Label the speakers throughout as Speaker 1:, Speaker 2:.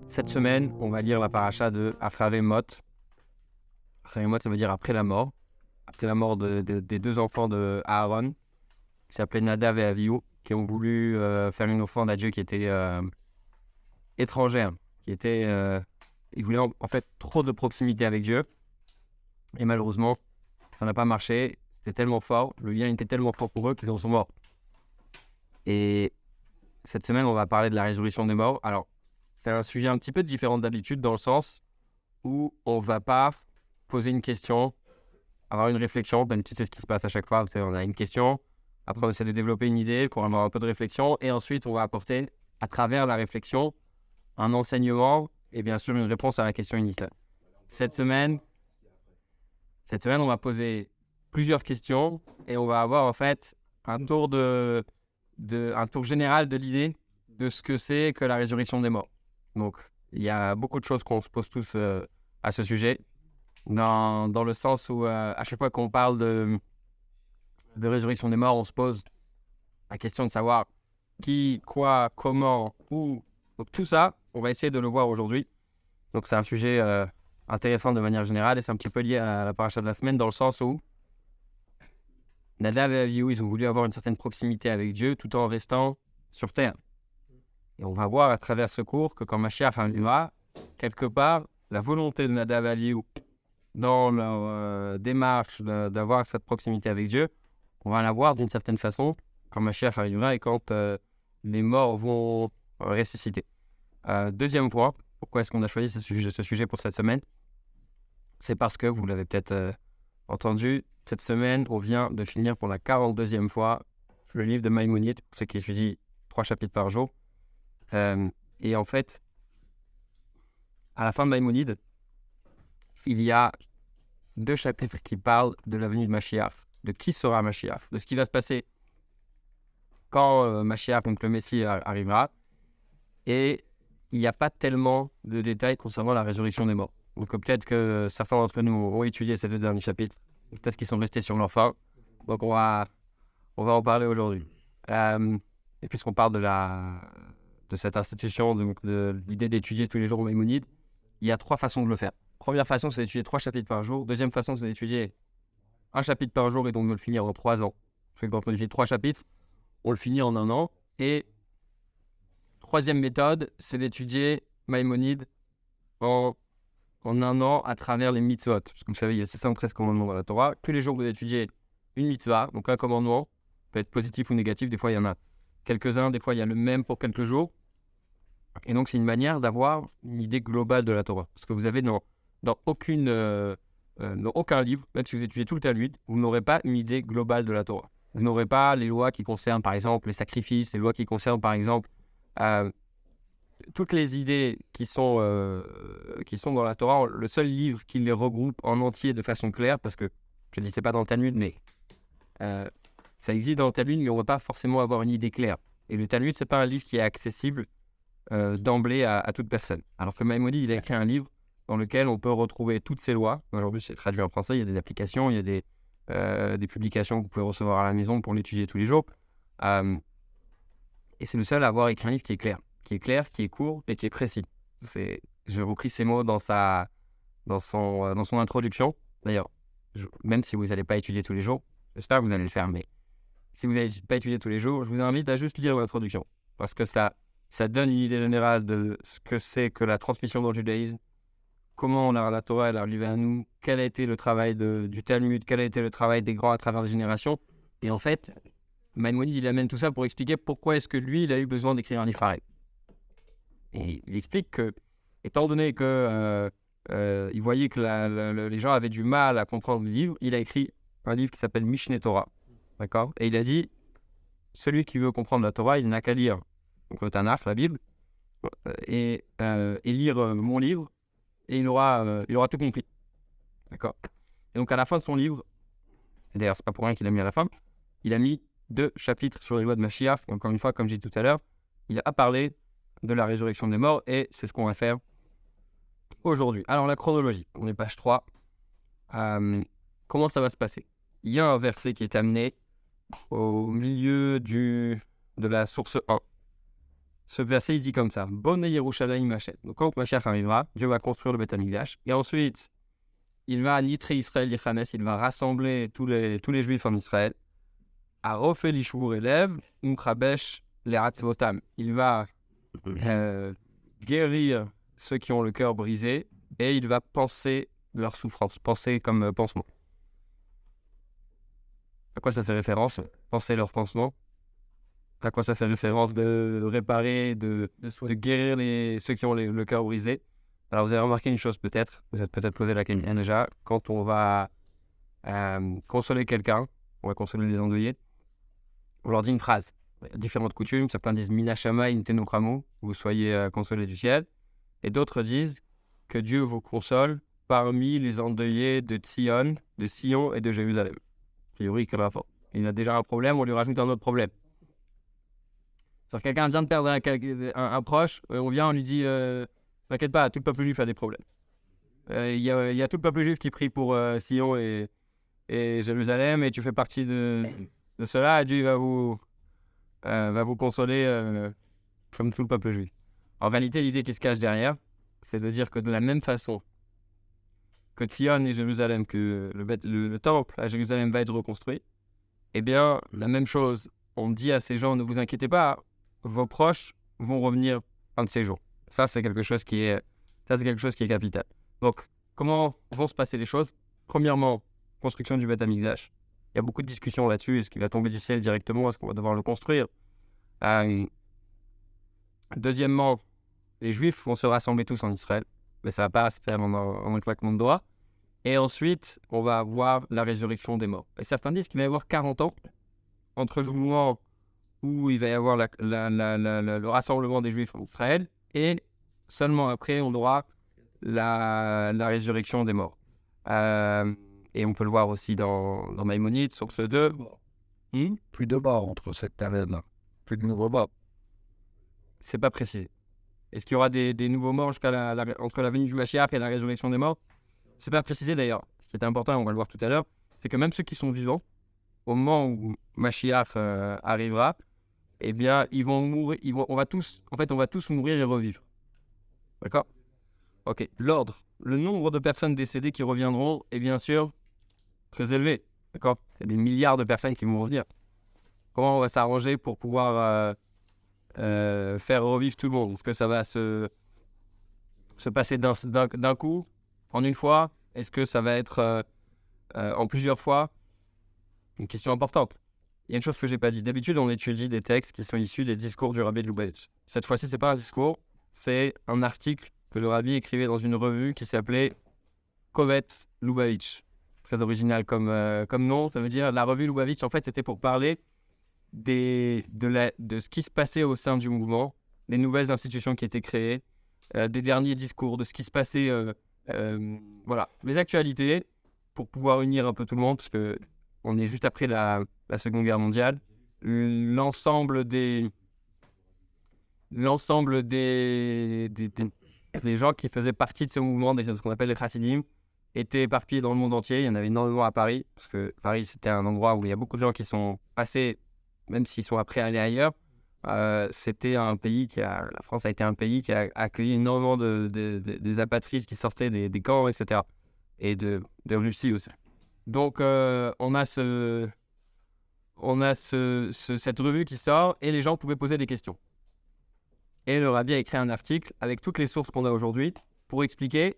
Speaker 1: Cette semaine, on va lire la paracha de Acharei Mot. Acharei Mot, ça veut dire après la mort. Après la mort des deux enfants de Aaron, qui s'appelaient Nadav et Avihu, qui ont voulu faire une offrande à Dieu qui était étrangère, ils voulaient en fait trop de proximité avec Dieu. Et malheureusement, ça n'a pas marché. C'était tellement fort, le lien était tellement fort pour eux qu'ils en sont morts. Et cette semaine, on va parler de la résurrection des morts. Alors, c'est un sujet un petit peu différent d'habitude dans le sens où on ne va pas poser une question, avoir une réflexion. D'habitude, c'est ce qui se passe à chaque fois. On a une question, après on essaie de développer une idée pour avoir un peu de réflexion et ensuite on va apporter à travers la réflexion un enseignement et bien sûr une réponse à la question initiale. Cette semaine, on va poser plusieurs questions et on va avoir en fait un tour général de l'idée de ce que c'est que la résurrection des morts. Donc, il y a beaucoup de choses qu'on se pose tous à ce sujet, dans le sens où à chaque fois qu'on parle de résurrection des morts, on se pose la question de savoir qui, quoi, comment, où. Donc tout ça, on va essayer de le voir aujourd'hui. Donc c'est un sujet intéressant de manière générale et c'est un petit peu lié à la paracha de la semaine dans le sens où Nadav et Avihu, ils ont voulu avoir une certaine proximité avec Dieu tout en restant sur terre. Et on va voir à travers ce cours que quand Mashiach arrivera, quelque part, la volonté de Nadav et Avihu dans leur démarche d'avoir cette proximité avec Dieu, on va l'avoir d'une certaine façon quand Mashiach arrivera et quand les morts vont ressusciter. Deuxième point, pourquoi est-ce qu'on a choisi ce sujet pour cette semaine? C'est parce que, vous l'avez peut-être entendu, cette semaine, on vient de finir pour la 42e fois le livre de Maïmonide, pour ceux qui étudient 3 chapitres par jour. Et en fait, à la fin de Maïmonide, il y a 2 chapitres qui parlent de la venue de Mashiach, de qui sera Mashiach, de ce qui va se passer quand Mashiach, donc le Messie, arrivera. Et il n'y a pas tellement de détails concernant la résurrection des morts. Donc peut-être que certains d'entre nous ont étudié ces 2 derniers chapitres, peut-être qu'ils sont restés sur leur fin. Donc on va en parler aujourd'hui. Et puisqu'on parle de cette institution, donc de l'idée d'étudier tous les jours Maïmonide, il y a 3 façons de le faire. Première façon, c'est d'étudier 3 chapitres par jour. Deuxième façon, c'est d'étudier un chapitre par jour et donc de le finir en 3 ans. Fait que quand on étudie 3 chapitres, on le finit en 1 an. Et troisième méthode, c'est d'étudier Maïmonide en 1 an à travers les mitzvot. Parce que vous savez, il y a 613 commandements dans la Torah. Tous les jours, vous étudiez une mitzvah, donc un commandement, peut être positif ou négatif. Des fois, il y en a quelques-uns. Des fois, il y a le même pour quelques jours. Et donc, c'est une manière d'avoir une idée globale de la Torah. Parce que vous avez dans aucun livre, même si vous étudiez tout le Talmud, vous n'aurez pas une idée globale de la Torah. Vous n'aurez pas les lois qui concernent, par exemple, les sacrifices, les lois qui concernent, par exemple, toutes les idées qui sont dans la Torah. Le seul livre qui les regroupe en entier de façon claire, parce que je ne dis pas dans le Talmud, mais ça existe dans le Talmud, mais on ne va pas forcément avoir une idée claire. Et le Talmud, ce n'est pas un livre qui est accessible d'emblée à toute personne. Alors que Maïmonide, il a écrit un livre dans lequel on peut retrouver toutes ces lois. Aujourd'hui, c'est traduit en français, il y a des applications, il y a des publications que vous pouvez recevoir à la maison pour l'étudier tous les jours. Et c'est le seul à avoir écrit un livre qui est clair, qui est court et qui est précis. J'ai repris ces mots dans son introduction. D'ailleurs, même si vous n'allez pas étudier tous les jours, j'espère que vous allez le faire, mais si vous n'allez pas étudier tous les jours, je vous invite à juste lire l'introduction. Parce que ça donne une idée générale de ce que c'est que la transmission dans le judaïsme, comment la Torah est arrivée à nous, quel a été le travail du Talmud, quel a été le travail des grands à travers les générations. Et en fait, Maïmonide, il amène tout ça pour expliquer pourquoi est-ce que lui, il a eu besoin d'écrire un livre pareil. Et il explique que, étant donné que il voyait que les gens avaient du mal à comprendre le livre, il a écrit un livre qui s'appelle Mishneh Torah. D'accord? Et il a dit, celui qui veut comprendre la Torah, il n'a qu'à lire donc le Tanakh, la Bible, et lire mon livre, et il aura tout compris. D'accord? Et donc à la fin de son livre, et d'ailleurs c'est pas pour rien qu'il a mis à la fin, il a mis 2 chapitres sur les lois de Mashiach. Encore une fois, comme j'ai dit tout à l'heure, il a parlé de la résurrection des morts, et c'est ce qu'on va faire aujourd'hui. Alors la chronologie, on est page 3. Comment ça va se passer? Il y a un verset qui est amené au milieu de la source 1. ce verset, il dit comme ça. Bonne Yerushalayim Hachem. Donc, quand Mashiach arrivera, Dieu va construire le Beth Amikdash. Et ensuite, il va nitrer Israël Yichanes, il va rassembler tous les Juifs en Israël. À Rofe Lishvur Elev, Umkrabesh Leratzvotam. Il va guérir ceux qui ont le cœur brisé et il va penser leur souffrance, penser comme pansement. À quoi ça fait référence? Penser leur pansement. À quoi ça fait référence? De réparer, de guérir ceux qui ont le cœur brisé. Alors vous avez remarqué une chose peut-être, vous êtes peut-être posé la question déjà, quand on va consoler quelqu'un, on va consoler les endeuillés, on leur dit une phrase. Il y a différentes coutumes, certains disent Mina Shamaim Tenokramu, vous soyez consolés du ciel, et d'autres disent que Dieu vous console parmi les endeuillés de Sion et de Jérusalem. A priori, il a déjà un problème, on lui rajoute un autre problème. C'est-à-dire quelqu'un vient de perdre un proche, on vient, on lui dit t'inquiète pas, tout le peuple juif a des problèmes. Il y a tout le peuple juif qui prie pour Sion et Jérusalem, et tu fais partie de cela, et Dieu va vous consoler comme tout le peuple juif. En réalité, l'idée qui se cache derrière, c'est de dire que de la même façon que Sion et Jérusalem, que le temple à Jérusalem va être reconstruit, eh bien, la même chose, on dit à ces gens, ne vous inquiétez pas, vos proches vont revenir un de ces jours. Ça, c'est quelque chose qui est capital. Donc, comment vont se passer les choses? Premièrement, construction du Beth Amikdash. Il y a beaucoup de discussions là-dessus. Est-ce qu'il va tomber du ciel directement? Est-ce qu'on va devoir le construire? Deuxièmement, les Juifs vont se rassembler tous en Israël. Mais ça ne va pas se faire en un claquement de doigts. Et ensuite, on va avoir la résurrection des morts. Et certains disent qu'il va y avoir 40 ans entre le moment où il va y avoir le rassemblement des Juifs en Israël et seulement après, on aura la résurrection des morts. Et on peut le voir aussi dans Maïmonide, sur ce 2.
Speaker 2: Plus de morts entre cette période-là. Plus de nouveaux morts.
Speaker 1: C'est pas précisé. Est-ce qu'il y aura des nouveaux morts entre la venue du Mashiach et la résurrection des morts? C'est pas précisé d'ailleurs. Ce qui est important, on va le voir tout à l'heure, c'est que même ceux qui sont vivants, au moment où Mashiach arrivera, eh bien, ils vont mourir. On va tous mourir et revivre. D'accord? Ok. L'ordre, le nombre de personnes décédées qui reviendront est bien sûr très élevé. D'accord? Il y a des milliards de personnes qui vont revenir. Comment on va s'arranger pour pouvoir faire revivre tout le monde? Est-ce que ça va se passer d'un coup, en une fois? Est-ce que ça va être en plusieurs fois? Une question importante. Il y a une chose que je n'ai pas dit. D'habitude, on étudie des textes qui sont issus des discours du Rabbi de Lubavitch. Cette fois-ci, ce n'est pas un discours, c'est un article que le Rabbi écrivait dans une revue qui s'appelait Kovetz Lubavitch. Très original comme nom, ça veut dire la revue Lubavitch. En fait, c'était pour parler de ce qui se passait au sein du mouvement, des nouvelles institutions qui étaient créées, des derniers discours, de ce qui se passait, voilà, les actualités, pour pouvoir unir un peu tout le monde, parce que on est juste après la Seconde Guerre mondiale. L'ensemble des gens qui faisaient partie de ce mouvement, ce qu'on appelle les Chassidim, étaient éparpillés dans le monde entier. Il y en avait énormément à Paris, parce que Paris, c'était un endroit où il y a beaucoup de gens qui sont passés, même s'ils sont après allés ailleurs. C'était un pays la France a été un pays qui a accueilli énormément des apatrides qui sortaient des camps, etc. Et de Russie aussi. Donc, on a cette revue qui sort et les gens pouvaient poser des questions. Et le Rabbi a écrit un article avec toutes les sources qu'on a aujourd'hui pour expliquer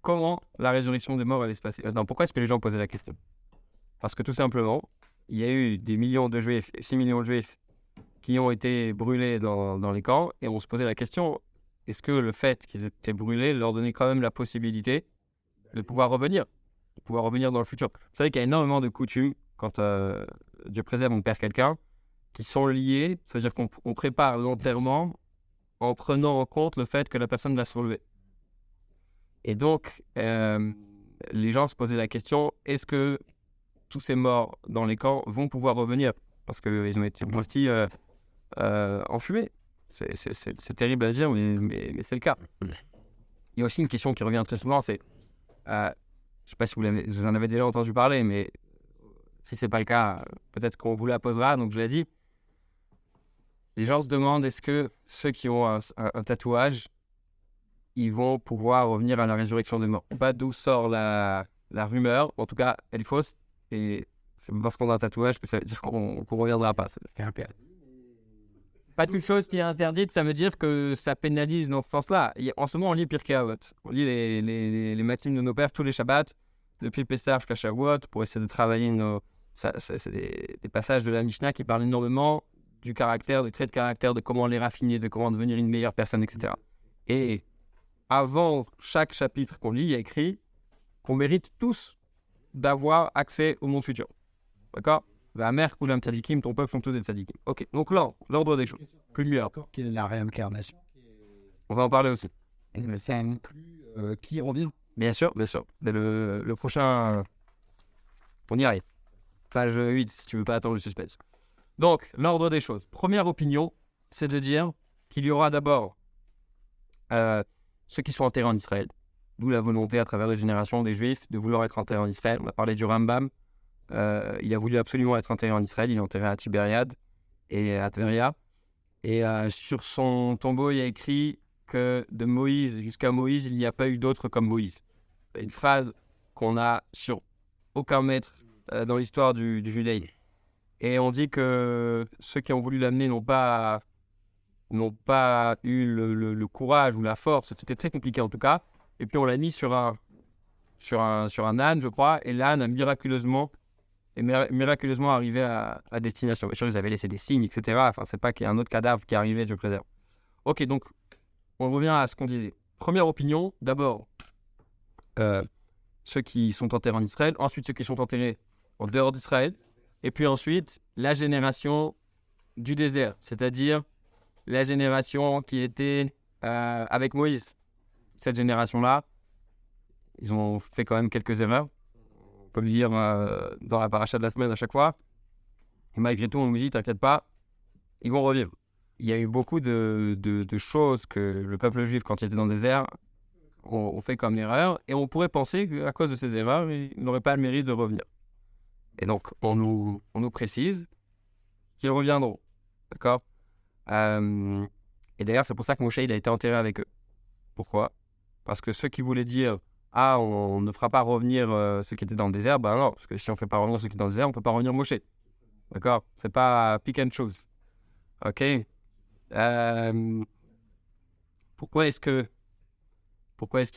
Speaker 1: comment la résurrection des morts allait se passer. Pourquoi est-ce que les gens posaient la question? Parce que tout simplement, il y a eu des millions de Juifs, 6 millions de Juifs qui ont été brûlés dans les camps et on se posait la question, est-ce que le fait qu'ils étaient brûlés leur donnait quand même la possibilité de pouvoir revenir dans le futur? Vous savez qu'il y a énormément de coutumes, quand Dieu préserve, on perd quelqu'un, qui sont liées, c'est-à-dire qu'on prépare l'enterrement en prenant en compte le fait que la personne va se relever. Et donc, les gens se posaient la question, est-ce que tous ces morts dans les camps vont pouvoir revenir? Parce qu'ils ont été partis enfumés. C'est terrible à dire, mais c'est le cas. Il y a aussi une question qui revient très souvent, c'est... je ne sais pas si vous en avez déjà entendu parler, mais si ce n'est pas le cas, peut-être qu'on vous la posera, donc je l'ai dit. les gens se demandent est-ce que ceux qui ont un tatouage, ils vont pouvoir revenir à la résurrection des morts. Pas d'où sort la rumeur, en tout cas, elle est fausse. Et c'est pas parce qu'on a un tatouage que ça veut dire qu'on reviendra pas. Pas toute chose qui est interdite, ça veut dire que ça pénalise dans ce sens-là. En ce moment, on lit Pirkei Avot. On lit les maximes de nos pères tous les Shabbats, depuis Pessah jusqu'à Shavuot, pour essayer de travailler c'est des passages de la Mishnah qui parlent énormément du caractère, des traits de caractère, de comment les raffiner, de comment devenir une meilleure personne, etc. Et avant chaque chapitre qu'on lit, il y a écrit qu'on mérite tous d'avoir accès au monde futur. D'accord ? Va mère Koulam Tzadikim, ton peuple sont tous des Tzadikim. Ok, donc là, l'ordre des choses. Plus mieux.
Speaker 2: Qui est la réincarnation.
Speaker 1: On va en parler aussi.
Speaker 2: Mais ça inclut qui revient.
Speaker 1: Bien sûr, bien sûr. C'est le prochain. On y arrive. Page 8, si tu veux pas attendre le suspense. Donc, l'ordre des choses. Première opinion, c'est de dire qu'il y aura d'abord ceux qui sont enterrés en Israël. D'où la volonté à travers les générations des Juifs de vouloir être enterrés en Israël. On a parlé du Rambam. Il a voulu absolument être enterré en Israël. Il est enterré à Tibériade et à Tveria. Et sur son tombeau, il y a écrit que de Moïse jusqu'à Moïse, il n'y a pas eu d'autre comme Moïse. C'est une phrase qu'on a sur aucun maître dans l'histoire du judaïsme. Et on dit que ceux qui ont voulu l'amener n'ont pas eu le courage ou la force. C'était très compliqué en tout cas. Et puis on l'a mis sur un âne, je crois. Et l'âne a miraculeusement arrivé à destination. Bien sûr, ils avaient laissé des signes, etc. Enfin, c'est pas qu'il y a un autre cadavre qui est arrivé, Dieu préserve. Ok, donc on revient à ce qu'on disait. Première opinion, d'abord, ceux qui sont enterrés en Israël, ensuite ceux qui sont enterrés en dehors d'Israël, et puis ensuite la génération du désert, c'est-à-dire la génération qui était avec Moïse. Cette génération-là, ils ont fait quand même quelques erreurs. On peut le lire dans la paracha de la semaine à chaque fois. Et malgré tout, on nous dit, t'inquiète pas, ils vont revivre. Il y a eu beaucoup de choses que le peuple juif, quand il était dans le désert, ont fait comme erreur. Et on pourrait penser qu'à cause de ces erreurs, ils n'auraient pas le mérite de revenir. Et donc, on nous précise qu'ils reviendront. D'accord ? Et d'ailleurs, c'est pour ça que Moshe, il a été enterré avec eux. Pourquoi ? Parce que ceux qui voulaient dire « Ah, on ne fera pas revenir ceux qui étaient dans le désert », ben non, parce que si on ne fait pas revenir ceux qui étaient dans le désert, on ne peut pas revenir Moshe. D'accord ? C'est pas pick and choose. Ok ? Pourquoi est-ce que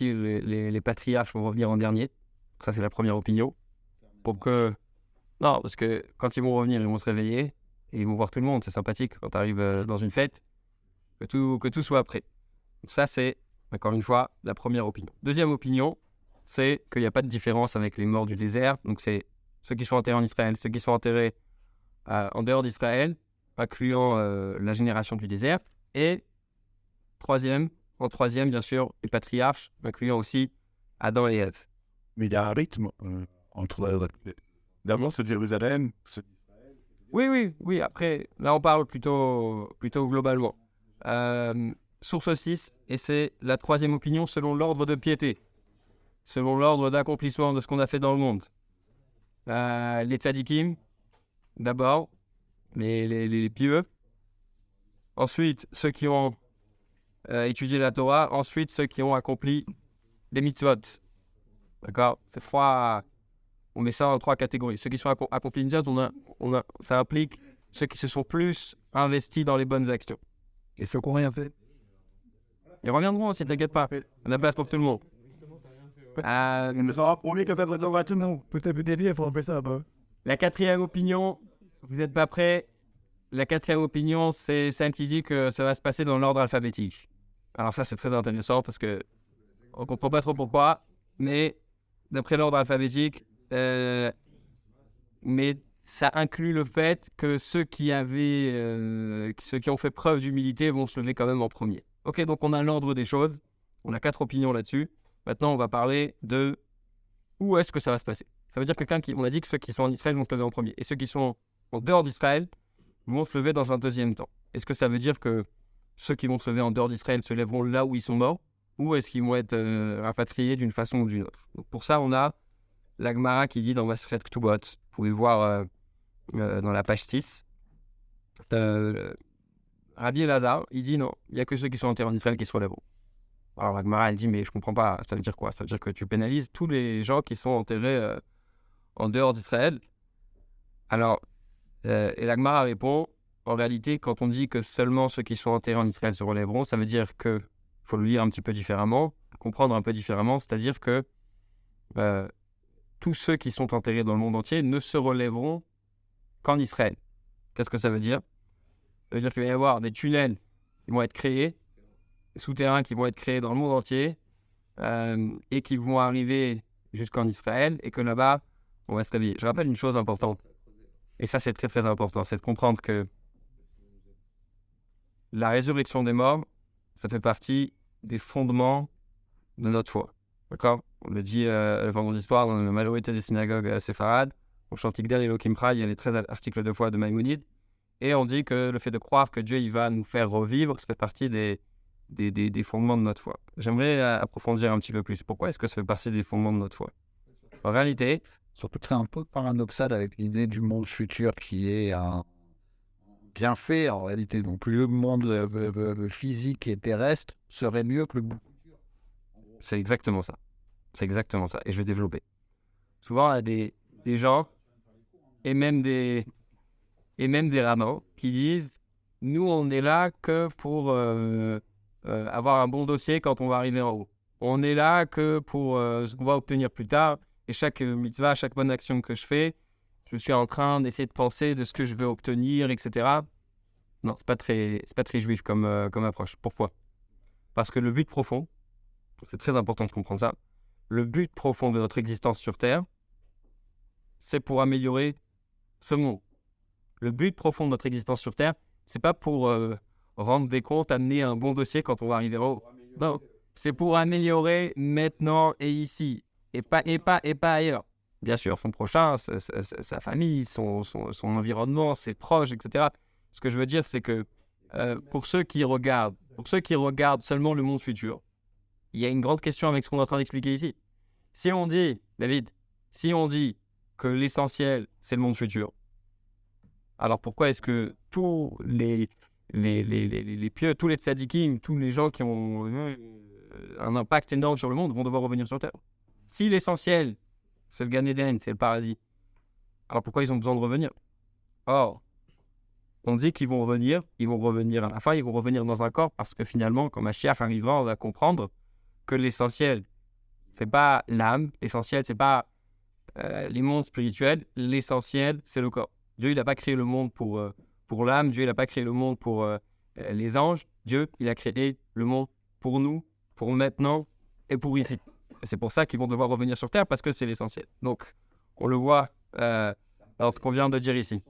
Speaker 1: les patriarches vont revenir en dernier ? Ça, c'est la première opinion. Non, parce que quand ils vont revenir, ils vont se réveiller et ils vont voir tout le monde. C'est sympathique quand tu arrives dans une fête, que tout soit prêt. Donc ça, c'est, encore une fois, la première opinion. Deuxième opinion, c'est qu'il n'y a pas de différence avec les morts du désert. Donc c'est ceux qui sont enterrés en Israël, ceux qui sont enterrés en dehors d'Israël, incluant la génération du désert. Et en troisième, bien sûr, les patriarches, incluant aussi Adam et Ève.
Speaker 2: Mais il y a un rythme entre... D'abord, c'est Jérusalem.
Speaker 1: Oui. Après, là, on parle plutôt globalement. Source 6, et c'est la troisième opinion selon l'ordre de piété, selon l'ordre d'accomplissement de ce qu'on a fait dans le monde. Les tzadikim, d'abord, les pieux. Ensuite, ceux qui ont étudié la Torah. Ensuite, ceux qui ont accompli les mitzvot. D'accord ? C'est froid. On met ça en trois catégories. Ceux qui sont accomplis les mitzvot, ça implique ceux qui se sont plus investis dans les bonnes actions.
Speaker 2: Et ceux qui n'ont rien fait.
Speaker 1: Ils reviendront aussi, t'inquiète pas. On a place pour tout le monde.
Speaker 2: Il me sera promis que faire gratuitement. Peut-être il faut faire ça.
Speaker 1: La quatrième opinion, vous n'êtes pas prêts. La quatrième opinion, c'est celle qui dit que ça va se passer dans l'ordre alphabétique. Alors ça, c'est très intéressant parce que on ne comprend pas trop pourquoi, mais d'après l'ordre alphabétique, mais ça inclut le fait que ceux qui ont fait preuve d'humilité vont se lever quand même en premier. Ok, donc on a l'ordre des choses, on a 4 opinions là-dessus. Maintenant, on va parler de où est-ce que ça va se passer. Ça veut dire que on a dit que ceux qui sont en Israël vont se lever en premier, et ceux qui sont en dehors d'Israël vont se lever dans un deuxième temps. Est-ce que ça veut dire que ceux qui vont se lever en dehors d'Israël se lèveront là où ils sont morts, ou est-ce qu'ils vont être rapatriés d'une façon ou d'une autre? Donc pour ça, on a la Gemara qui dit dans Masechet Ketubot, vous pouvez voir dans la page 6, Rabbi Elazar, il dit non, il n'y a que ceux qui sont enterrés en Israël qui se relèveront. Alors la Gemara, elle dit, mais je comprends pas, ça veut dire quoi? Ça veut dire que tu pénalises tous les gens qui sont enterrés en dehors d'Israël. Alors, et la Gemara répond, en réalité, quand on dit que seulement ceux qui sont enterrés en Israël se relèveront, ça veut dire que, il faut le lire un petit peu différemment, comprendre un peu différemment, c'est-à-dire que tous ceux qui sont enterrés dans le monde entier ne se relèveront qu'en Israël. Qu'est-ce que ça veut dire? Ça veut dire qu'il va y avoir des tunnels qui vont être créés, des souterrains qui vont être créés dans le monde entier, et qui vont arriver jusqu'en Israël, et que là-bas, on va se réveiller. Je rappelle une chose importante, et ça c'est très très important, c'est de comprendre que la résurrection des morts, ça fait partie des fondements de notre foi. D'accord? On le dit le vendredi soir dans la majorité des synagogues séfarades. Au chant Tigder Elohim Pra, il y a les 13 articles de foi de Maïmonide. Et on dit que le fait de croire que Dieu il va nous faire revivre, ça fait partie des fondements de notre foi. J'aimerais approfondir un petit peu plus. Pourquoi est-ce que ça fait partie des fondements de notre foi? En réalité,
Speaker 2: Surtout que c'est un peu paradoxal avec l'idée du monde futur qui est bien fait en réalité. Donc le monde physique et terrestre serait mieux que le monde.
Speaker 1: c'est exactement ça. C'est exactement ça. Et je vais développer. Souvent, il y a des gens et même des rabbins qui disent « Nous, on est là que pour avoir un bon dossier quand on va arriver en haut. On est là que pour ce qu'on va obtenir plus tard. Et chaque mitzvah, chaque bonne action que je fais, je suis en train d'essayer de penser de ce que je veux obtenir, etc. » Non, c'est pas très juif comme approche. Pourquoi? Parce que le but profond, c'est très important de comprendre ça, le but profond de notre existence sur Terre, c'est pour améliorer ce monde. Le but profond de notre existence sur Terre, c'est pas pour rendre des comptes, amener un bon dossier quand on va arriver en haut. Non, c'est pour améliorer maintenant et ici, et pas ailleurs. Bien sûr, son prochain, sa famille, son environnement, ses proches, etc. Ce que je veux dire, c'est que pour ceux qui regardent seulement le monde futur, il y a une grande question avec ce qu'on est en train d'expliquer ici. Si on dit, David, que l'essentiel, c'est le monde futur, alors pourquoi est-ce que tous les pieux, tous les tzadikim, tous les gens qui ont un impact énorme sur le monde vont devoir revenir sur Terre? Si l'essentiel, c'est le Gan Eden, c'est le paradis, alors pourquoi ils ont besoin de revenir? Or, on dit qu'ils vont revenir à la fin, ils vont revenir dans un corps parce que finalement, quand Mashiach arrivera, on va comprendre que l'essentiel, c'est pas l'âme, l'essentiel, c'est pas les mondes spirituels, l'essentiel, c'est le corps. Dieu, il n'a pas créé le monde pour l'âme, Dieu, il n'a pas créé le monde pour les anges, Dieu, il a créé le monde pour nous, pour maintenant et pour ici. Et c'est pour ça qu'ils vont devoir revenir sur Terre parce que c'est l'essentiel. Donc, on le voit dans ce qu'on vient de dire ici.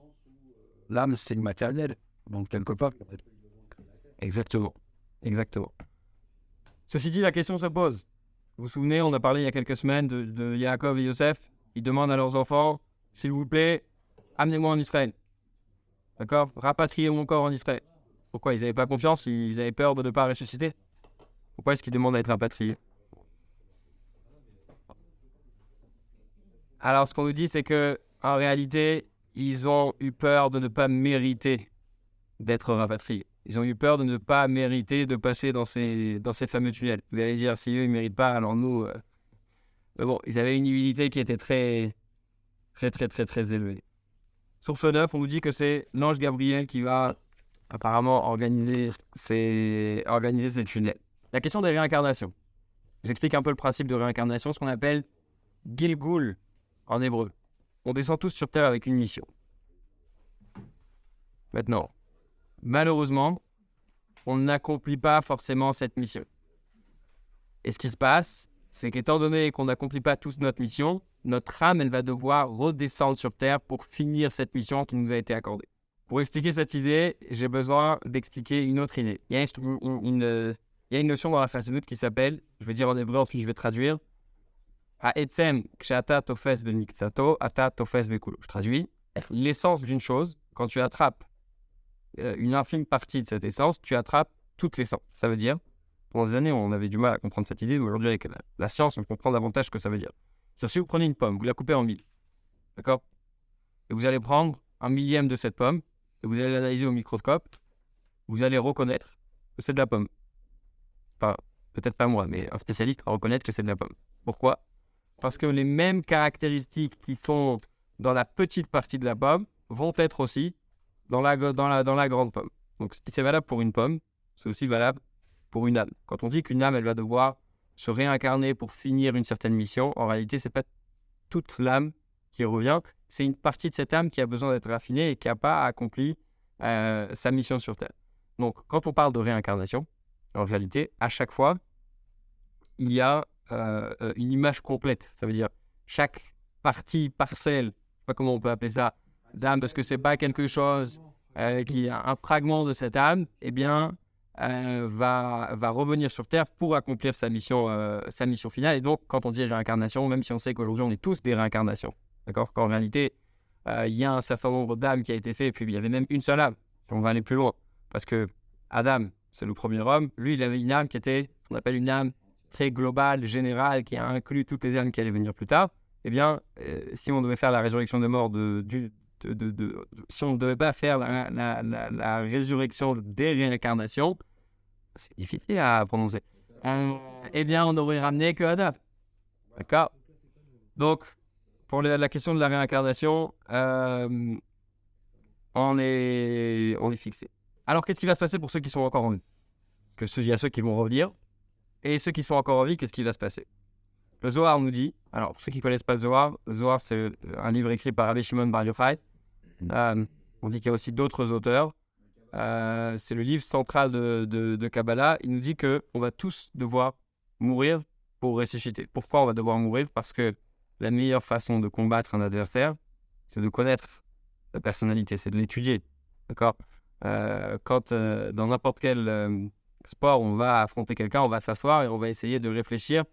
Speaker 2: L'âme, c'est le matériel, donc quelque part.
Speaker 1: Exactement. Ceci dit, la question se pose. Vous vous souvenez, on a parlé il y a quelques semaines de Yaakov et Yosef. Ils demandent à leurs enfants, s'il vous plaît, amenez-moi en Israël. D'accord? Rapatriez mon corps en Israël. Pourquoi? Ils n'avaient pas confiance? Ils avaient peur de ne pas ressusciter? Pourquoi est-ce qu'ils demandent à être rapatriés? Alors, ce qu'on nous dit, c'est que en réalité, ils ont eu peur de ne pas mériter d'être rapatriés. Ils ont eu peur de ne pas mériter de passer dans ces fameux tunnels. Vous allez dire, si eux, ils ne méritent pas, alors nous... Mais bon, ils avaient une humilité qui était très élevée. Source 9, on nous dit que c'est l'ange Gabriel qui va apparemment organiser ces tunnels. La question des réincarnations. J'explique un peu le principe de réincarnation, ce qu'on appelle Gilgul en hébreu. On descend tous sur Terre avec une mission. Maintenant, malheureusement, on n'accomplit pas forcément cette mission. Et ce qui se passe, c'est qu'étant donné qu'on n'accomplit pas tous notre mission, notre âme, elle va devoir redescendre sur Terre pour finir cette mission qui nous a été accordée. Pour expliquer cette idée, j'ai besoin d'expliquer une autre idée. Il y a une notion dans la Chassidut qui s'appelle, je vais dire en hébreu, ensuite je vais traduire, Ha'etzem k'shata tofes b'miktsato, ata tofes b'kulo. Je traduis, l'essence d'une chose, quand tu attrapes une infime partie de cette essence, tu attrapes toute l'essence. Ça veut dire, pendant des années, on avait du mal à comprendre cette idée, mais aujourd'hui, avec la science, on comprend davantage ce que ça veut dire. C'est si vous prenez une pomme, vous la coupez en mille, d'accord? Et vous allez prendre un millième de cette pomme, et vous allez l'analyser au microscope, vous allez reconnaître que c'est de la pomme. Enfin, peut-être pas moi, mais un spécialiste va reconnaître que c'est de la pomme. Pourquoi? Parce que les mêmes caractéristiques qui sont dans la petite partie de la pomme vont être aussi dans la grande pomme. Donc, si c'est valable pour une pomme, c'est aussi valable pour une âme. Quand on dit qu'une âme, elle va devoir se réincarner pour finir une certaine mission, en réalité, c'est pas toute l'âme qui revient, c'est une partie de cette âme qui a besoin d'être raffinée et qui n'a pas accompli sa mission sur Terre. Donc, quand on parle de réincarnation, en réalité, à chaque fois, il y a une image complète. Ça veut dire chaque partie, parcelle, je ne sais pas comment on peut appeler ça, d'âme, parce que ce n'est pas quelque chose qui est un fragment de cette âme, eh bien, va revenir sur Terre pour accomplir sa mission finale. Et donc, quand on dit réincarnation, même si on sait qu'aujourd'hui, on est tous des réincarnations, d'accord, qu'en réalité, il y a un certain nombre d'âmes qui a été fait, et puis il y avait même une seule âme. On va aller plus loin, parce que Adam, c'est le premier homme, lui, il avait une âme qui était, ce qu'on appelle une âme très globale, générale, qui a inclus toutes les âmes qui allaient venir plus tard. Eh bien, si on devait faire la résurrection des morts si on ne devait pas faire la résurrection des réincarnations, c'est difficile à prononcer. Eh bien, on n'aurait ramené que Adam. D'accord? Donc, pour la question de la réincarnation, on est fixé. Alors, qu'est-ce qui va se passer pour ceux qui sont encore en vie? Parce qu'il y a ceux qui vont revenir, et ceux qui sont encore en vie, qu'est-ce qui va se passer? Le Zohar nous dit, alors pour ceux qui ne connaissent pas le Zohar c'est un livre écrit par Rabbi Shimon Bar Yochai. On dit qu'il y a aussi d'autres auteurs. C'est le livre central de Kabbalah. Il nous dit qu'on va tous devoir mourir pour ressusciter. Pourquoi on va devoir mourir? Parce que la meilleure façon de combattre un adversaire, c'est de connaître sa personnalité, c'est de l'étudier. D'accord? Quand dans n'importe quel sport, on va affronter quelqu'un, on va s'asseoir et on va essayer de réfléchir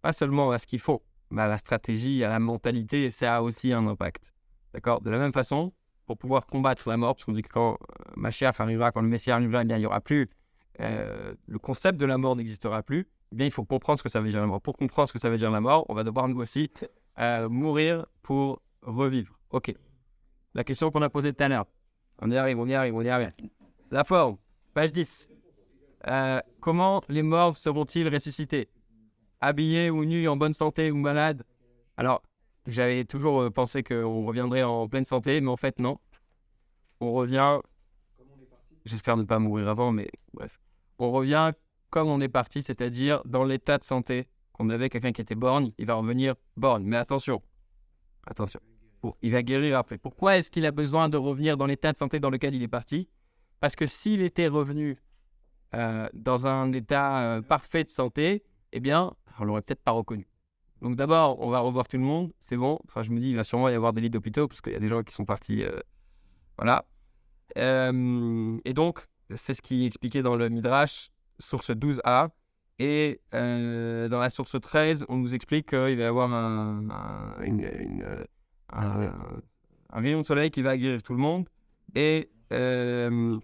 Speaker 1: pas seulement à ce qu'ils font, mais à la stratégie, à la mentalité, et ça a aussi un impact. D'accord? De la même façon, pour pouvoir combattre la mort, parce qu'on dit que quand Mashiach arrivera, quand le Messie arrivera, eh bien, il n'y aura plus, le concept de la mort n'existera plus, eh bien, il faut comprendre ce que ça veut dire la mort. Pour comprendre ce que ça veut dire la mort, on va devoir nous aussi mourir pour revivre. Ok. La question qu'on a posée tout à l'heure. On y arrive. La forme, page 10. Comment les morts seront-ils ressuscités? Habillés ou nus, en bonne santé ou malades? Alors, j'avais toujours pensé qu'on reviendrait en pleine santé, mais en fait, non. On revient... J'espère ne pas mourir avant, mais bref. On revient comme on est parti, c'est-à-dire dans l'état de santé qu'on avait. Quelqu'un qui était borgne, il va revenir borgne. Mais attention. Il va guérir après. Pourquoi est-ce qu'il a besoin de revenir dans l'état de santé dans lequel il est parti? Parce que s'il était revenu dans un état parfait de santé, eh bien, on l'aurait peut-être pas reconnu. Donc d'abord, on va revoir tout le monde, c'est bon. Enfin, je me dis, il va sûrement y avoir des lits d'hôpitaux, parce qu'il y a des gens qui sont partis, voilà. Et donc, c'est ce qui est expliqué dans le Midrash, source 12a. Et dans la source 13, on nous explique qu'il va y avoir un rayon de soleil qui va guérir tout le monde. Et tout le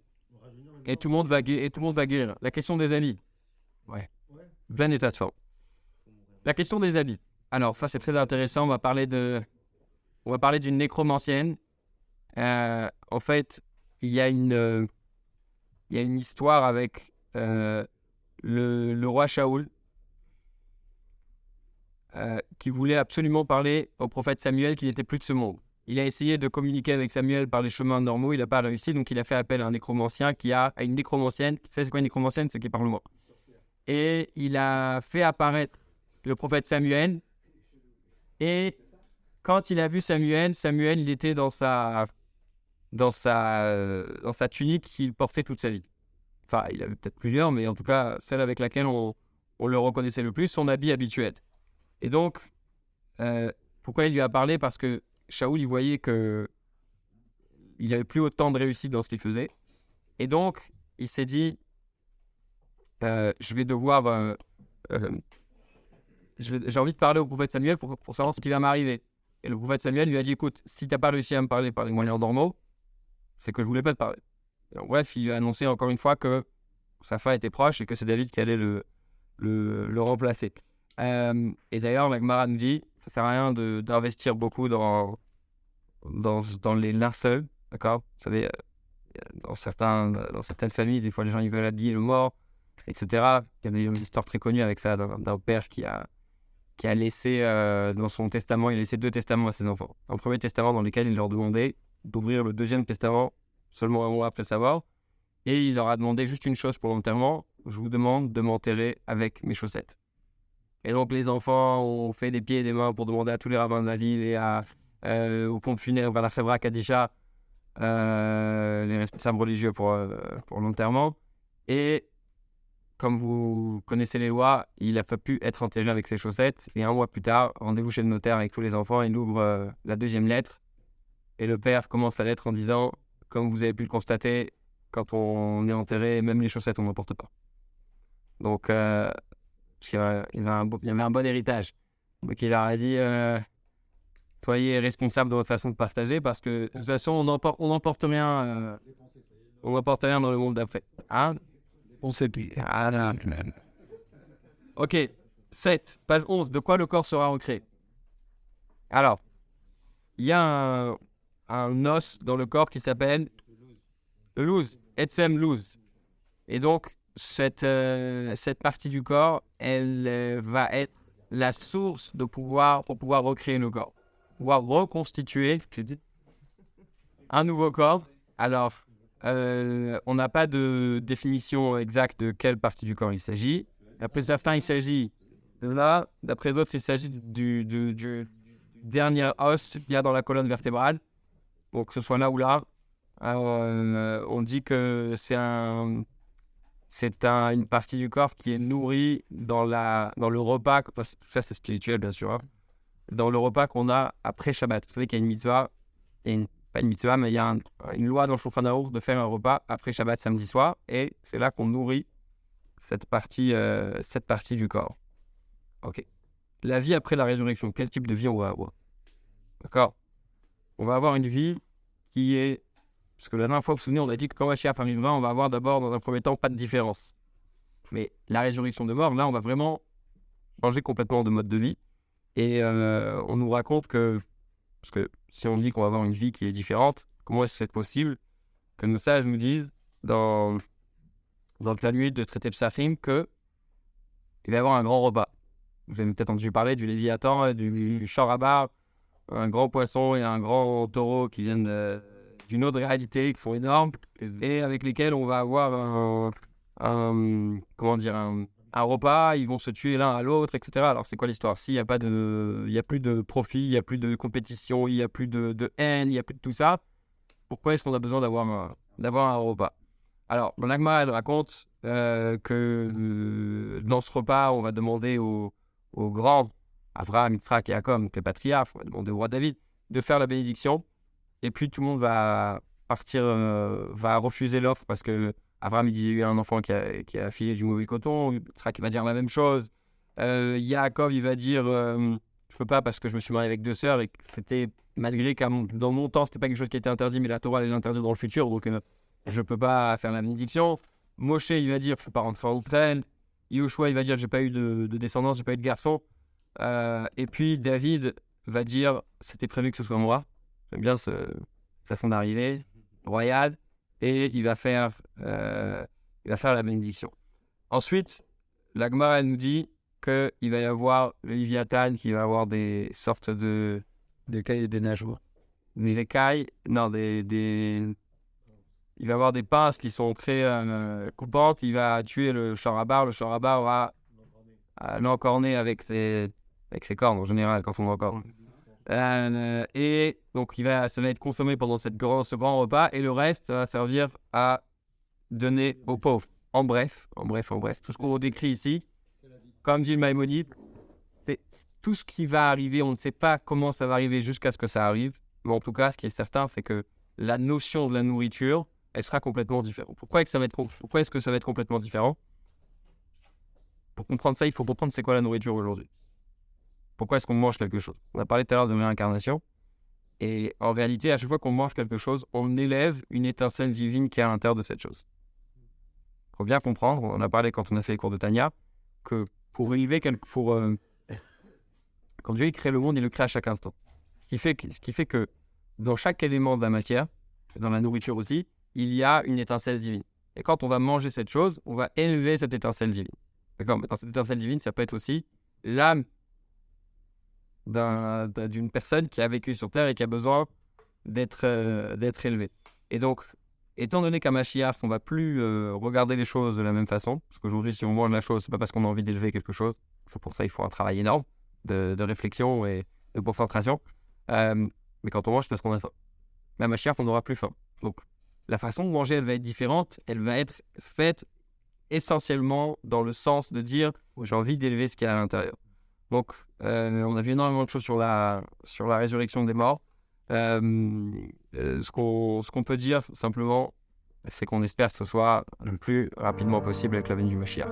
Speaker 1: monde va guérir. La question des habits. Ouais. Plein état de forme. La question des habits. Alors, ça, c'est très intéressant. On va parler d'une nécromancienne. En fait, il y a une histoire avec le roi Shaoul qui voulait absolument parler au prophète Samuel qui n'était plus de ce monde. Il a essayé de communiquer avec Samuel par les chemins normaux, il n'a pas réussi, donc il a fait appel à un nécromancien à une nécromancienne. Tu sais c'est quoi une nécromancienne? C'est qui parle mort. Et il a fait apparaître le prophète Samuel. Et quand il a vu Samuel, il était dans sa tunique qu'il portait toute sa vie. Enfin, il avait peut-être plusieurs, mais en tout cas, celle avec laquelle on le reconnaissait le plus, son habit habituel. Et donc, pourquoi il lui a parlé? Parce que Shaoul, il voyait qu'il n'avait plus autant de réussite dans ce qu'il faisait. Et donc, il s'est dit, je vais devoir... j'ai envie de parler au prophète Samuel pour savoir ce qui va m'arriver. Et le prophète Samuel lui a dit, écoute, si tu n'as pas réussi à me parler par les moyens normaux, c'est que je ne voulais pas te parler. Et donc, bref, il a annoncé encore une fois que sa fin était proche et que c'est David qui allait le remplacer. Et d'ailleurs, la Gemara nous dit, ça ne sert à rien d'investir beaucoup dans les linceuls, d'accord? Vous savez, dans certaines familles, des fois, les gens ils veulent habiller le mort, etc. Il y a une histoire très connue avec ça d'un père qui a laissé dans son testament, il a laissé 2 testaments à ses enfants. Un premier testament dans lequel il leur demandait d'ouvrir le deuxième testament seulement un mois après sa mort. Et il leur a demandé juste une chose pour l'enterrement: je vous demande de m'enterrer avec mes chaussettes. Et donc les enfants ont fait des pieds et des mains pour demander à tous les rabbins de la ville et aux pompes funèbres, à la Febra Kadisha, les responsables religieux pour l'enterrement. Et comme vous connaissez les lois, il n'a pas pu être enterré avec ses chaussettes. Et un mois plus tard, rendez-vous chez le notaire avec tous les enfants. Il ouvre la deuxième lettre. Et le père commence la lettre en disant: comme vous avez pu le constater, quand on est enterré, même les chaussettes, on n'en porte pas. Donc, il y avait un bon héritage. Donc, il leur a dit: soyez responsables de votre façon de partager, parce que de toute façon, on n'emporte rien, on n'emporte rien dans le monde d'après. Hein?
Speaker 2: On sait plus.
Speaker 1: Ok, 7, page 11. De quoi le corps sera recréé? Alors, il y a un os dans le corps qui s'appelle le louz, Etzem louz. Et donc, cette partie du corps, elle va être la source pour pouvoir recréer le corps, pouvoir reconstituer un nouveau corps. Alors, on n'a pas de définition exacte de quelle partie du corps il s'agit. D'après certains, il s'agit de là. D'après d'autres, il s'agit du dernier os qu'il y a dans la colonne vertébrale. Donc, que ce soit là ou là. On dit que c'est une partie du corps qui est nourrie dans le repas. Ça, c'est spirituel, bien sûr. Hein, dans le repas qu'on a après Shabbat. Vous savez qu'il y a une mitzvah, pas une mitzvah, mais il y a une loi dans le Shulchan Aruch de faire un repas après Shabbat samedi soir, et c'est là qu'on nourrit cette partie du corps. Ok. La vie après la résurrection, quel type de vie on va avoir? D'accord. On va avoir une vie qui est... Parce que la dernière fois, vous vous souvenez, on a dit que quand Mashiach arrivera, on va avoir d'abord, dans un premier temps, pas de différence. Mais la résurrection de mort, là, on va vraiment changer complètement de mode de vie. Et on nous raconte que... Parce que si on dit qu'on va avoir une vie qui est différente, comment est-ce que c'est possible que nos sages nous disent dans le Talmud de traité Psachim qu'il va y avoir un grand repas? Vous avez peut-être entendu parler du Léviathan, du Sharabar, un grand poisson et un grand taureau qui viennent d'une autre réalité, qui sont énormes, et avec lesquels on va avoir un repas, ils vont se tuer l'un à l'autre, etc. Alors c'est quoi l'histoire? S'il n'y a plus de profit, il n'y a plus de compétition, il n'y a plus de haine, il n'y a plus de tout ça, pourquoi est-ce qu'on a besoin d'avoir un repas? Alors, dans l'Agma, elle raconte que dans ce repas, on va demander aux grands, Avraham, Yitzhak et Jacob, les patriarches, on va demander au roi David de faire la bénédiction, et puis tout le monde va partir, va refuser l'offre, parce que Avraham, il dit: il y a eu un enfant qui a filé du mauvais coton. Yitzhak, il va dire la même chose. Jacob, il va dire: je peux pas parce que je me suis marié avec 2 sœurs, et que c'était, malgré que dans mon temps, c'était pas quelque chose qui était interdit, mais la Torah, elle l'interdit dans le futur, donc je peux pas faire la bénédiction. Moshe, il va dire: je peux pas rentrer en Israël. Yoshua, il va dire: j'ai pas eu de descendance, j'ai pas eu de garçon. Et puis David va dire: c'était prévu que ce soit moi. J'aime bien sa façon d'arriver, royale, et il va faire la bénédiction. Ensuite, la Gemara, elle nous dit qu'il va y avoir le Léviathan, qui va avoir des sortes de...
Speaker 2: Des écailles et des nageoires.
Speaker 1: Des écailles, non, il va avoir des pinces qui sont très coupantes. Il va tuer le Sharabar. Le Sharabar va l'encorner avec ses cornes, en général, quand on l'encorne. Et donc, ça va être consommé pendant ce grand repas, et le reste, ça va servir à donner aux pauvres. En bref, tout ce qu'on décrit ici, comme dit le Maïmonide, c'est tout ce qui va arriver. On ne sait pas comment ça va arriver jusqu'à ce que ça arrive, mais en tout cas, ce qui est certain, c'est que la notion de la nourriture, elle sera complètement différente. Pourquoi est-ce que ça va être complètement différent? Pour comprendre ça, il faut comprendre c'est quoi la nourriture aujourd'hui. Pourquoi est-ce qu'on mange quelque chose? On a parlé tout à l'heure de réincarnation. Et en réalité, à chaque fois qu'on mange quelque chose, on élève une étincelle divine qui est à l'intérieur de cette chose. Il faut bien comprendre, on en a parlé quand on a fait les cours de Tanya, que quand Dieu crée le monde, il le crée à chaque instant. Ce qui fait que dans chaque élément de la matière, dans la nourriture aussi, il y a une étincelle divine. Et quand on va manger cette chose, on va élever cette étincelle divine. D'accord? Mais dans cette étincelle divine, ça peut être aussi l'âme d'une personne qui a vécu sur Terre et qui a besoin d'être élevée. Et donc, étant donné qu'à Mashiach, on ne va plus regarder les choses de la même façon, parce qu'aujourd'hui, si on mange la chose, ce n'est pas parce qu'on a envie d'élever quelque chose. Pour ça, il faut un travail énorme de réflexion et de concentration. Mais quand on mange, c'est parce qu'on a faim. Mais à Mashiach, on n'aura plus faim. Donc, la façon de manger, elle va être différente. Elle va être faite essentiellement dans le sens de dire j'ai envie d'élever ce qu'il y a à l'intérieur. Donc, on a vu énormément de choses sur la résurrection des morts. Ce qu'on peut dire simplement, c'est qu'on espère que ce soit le plus rapidement possible avec la venue du Mashiach.